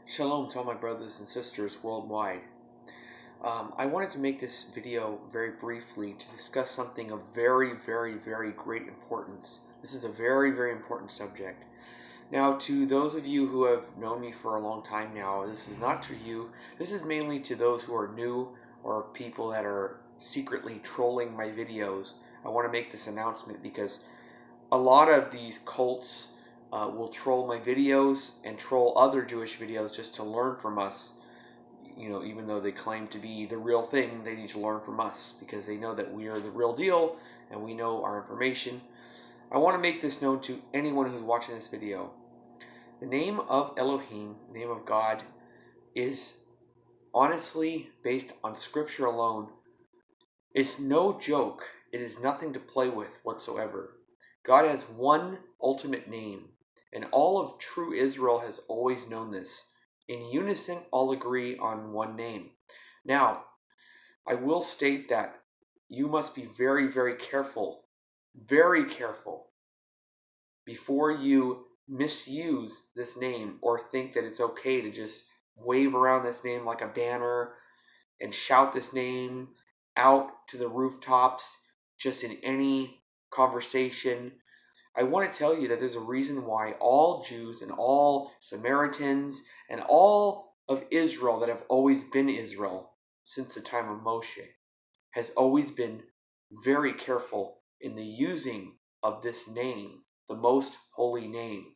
Shalom to all my brothers and sisters worldwide. I wanted to make this video very briefly to discuss something of very great importance. This is a very important subject. Now, to those of you who have known me for a long time now, this is not to you. This is mainly to those who are new or people that are secretly trolling my videos. I want to make this announcement because a lot of these cults will troll my videos and troll other Jewish videos just to learn from us. You know, even though they claim to be the real thing, they need to learn from us because they know that we are the real deal and we know our information. I want to make this known to anyone who's watching this video. The name of Elohim, the name of God, is honestly based on scripture alone. It's no joke. It is nothing to play with whatsoever. God has one ultimate name, and all of true Israel has always known this. In unison, all agree on one name. Now, I will state that you must be very careful, before you misuse this name or think that it's okay to just wave around this name like a banner and shout this name out to the rooftops just in any conversation. I want to tell you that there's a reason why all Jews and all Samaritans and all of Israel that have always been Israel since the time of Moshe has always been very careful in the using of this name, the most holy name,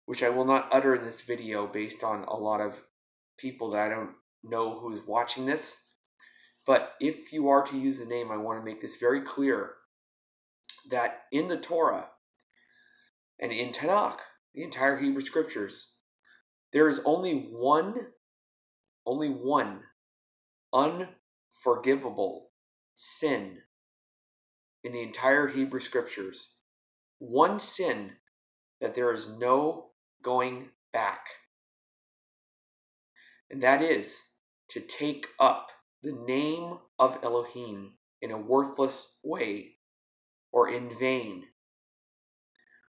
which I will not utter in this video based on a lot of people that I don't know who is watching this. But if you are to use the name, I want to make this very clear that in the Torah and in Tanakh, the entire Hebrew Scriptures, there is only one unforgivable sin in the entire Hebrew Scriptures. One sin that there is no going back. And that is to take up the name of Elohim in a worthless way or in vain.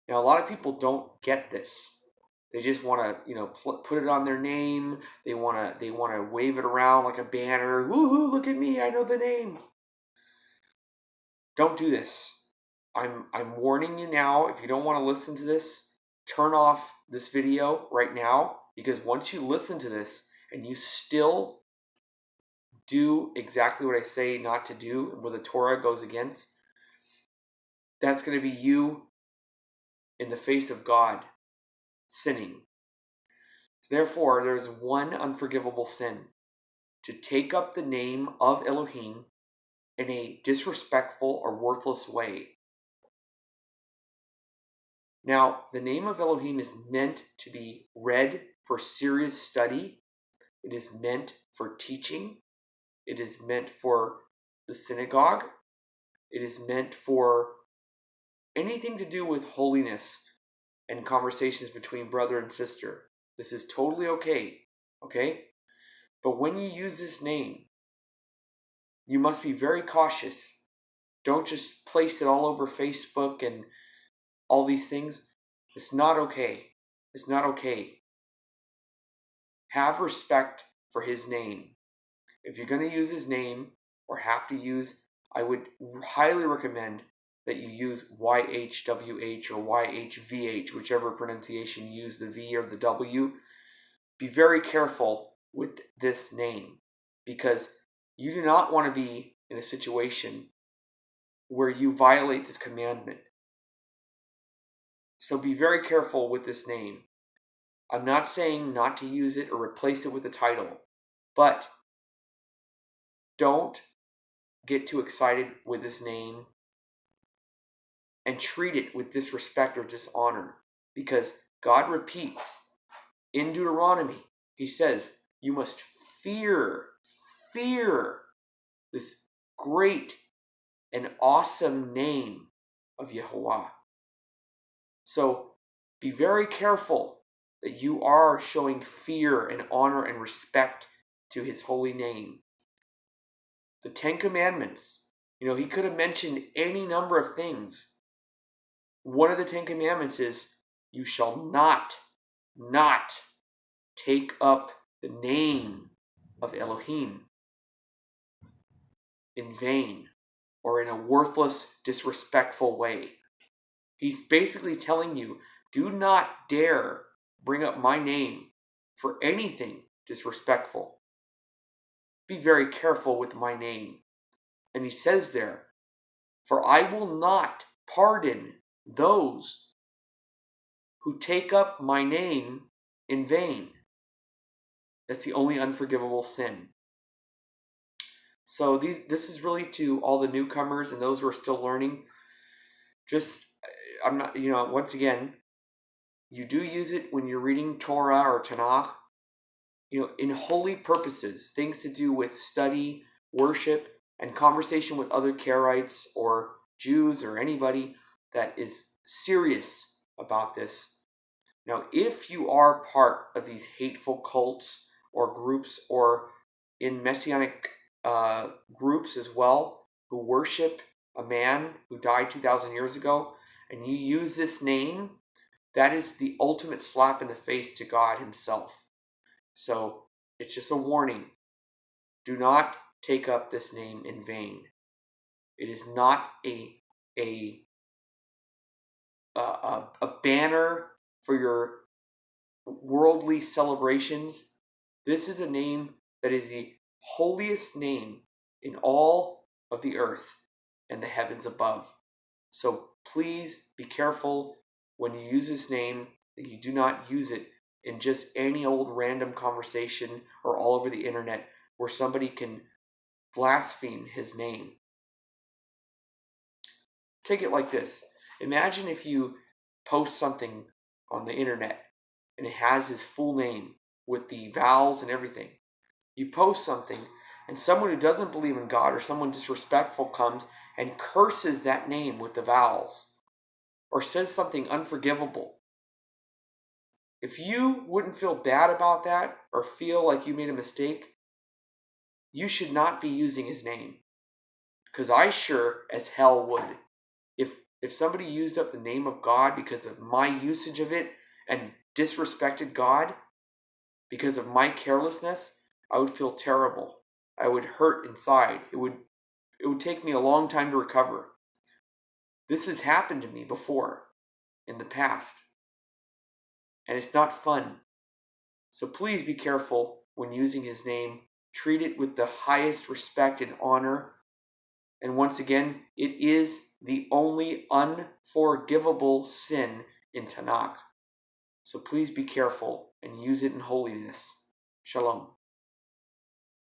Now, a lot of people don't get this. They just want to, put it on their name. They want to wave it around like a banner. Woohoo! Look at me! I know the name. Don't do this. I'm warning you now. If you don't want to listen to this, turn off this video right now. Because once you listen to this and you still do exactly what I say not to do, and what the Torah goes against, that's going to be you in the face of God sinning. Therefore, there is one unforgivable sin: to take up the name of Elohim in a disrespectful or worthless way. Now, the name of Elohim is meant to be read for serious study. It is meant for teaching. It is meant for the synagogue. It is meant for anything to do with holiness and conversations between brother and sister. This is totally okay? But when you use this name, you must be very cautious. Don't just place it all over Facebook and all these things. It's not okay. It's not okay. Have respect for his name. If you're going to use his name or have to use, I would highly recommend that you use YHWH or YHVH, whichever pronunciation you use, the V or the W. Be very careful with this name because you do not want to be in a situation where you violate this commandment. So be very careful with this name. I'm not saying not to use it or replace it with a title, but don't get too excited with this name and treat it with disrespect or dishonor, because God repeats in Deuteronomy, he says, you must fear this great and awesome name of Yehovah. So be very careful that you are showing fear and honor and respect to his holy name. The 10 Commandments, he could have mentioned any number of things. One of the 10 Commandments is, you shall not take up the name of Elohim in vain or in a worthless, disrespectful way. He's basically telling you, do not dare bring up my name for anything disrespectful. Be very careful with my name. And he says there, for I will not pardon those who take up my name in vain. That's the only unforgivable sin. So this is really to all the newcomers and those who are still learning. I'm not, once again, you do use it when you're reading Torah or Tanakh, in holy purposes, things to do with study, worship, and conversation with other Karaites or Jews or anybody that is serious about this. Now, if you are part of these hateful cults or groups or in messianic groups as well, who worship a man who died 2,000 years ago, and you use this name, that is the ultimate slap in the face to God himself. So it's just a warning. Do not take up this name in vain. It is not a banner for your worldly celebrations. This is a name that is the holiest name in all of the earth and the heavens above. So please be careful when you use this name that you do not use it in just any old random conversation or all over the internet where somebody can blaspheme his name. Take it like this. Imagine if you post something on the internet and it has his full name with the vowels and everything. You post something and someone who doesn't believe in God or someone disrespectful comes and curses that name with the vowels or says something unforgivable. If you wouldn't feel bad about that or feel like you made a mistake, you should not be using his name. Because I sure as hell would. If somebody used up the name of God because of my usage of it and disrespected God because of my carelessness, I would feel terrible. I would hurt inside. It would take me a long time to recover. This has happened to me before in the past. And it's not fun. So please be careful when using his name. Treat it with the highest respect and honor. And once again, it is the only unforgivable sin in Tanakh. So please be careful and use it in holiness. Shalom.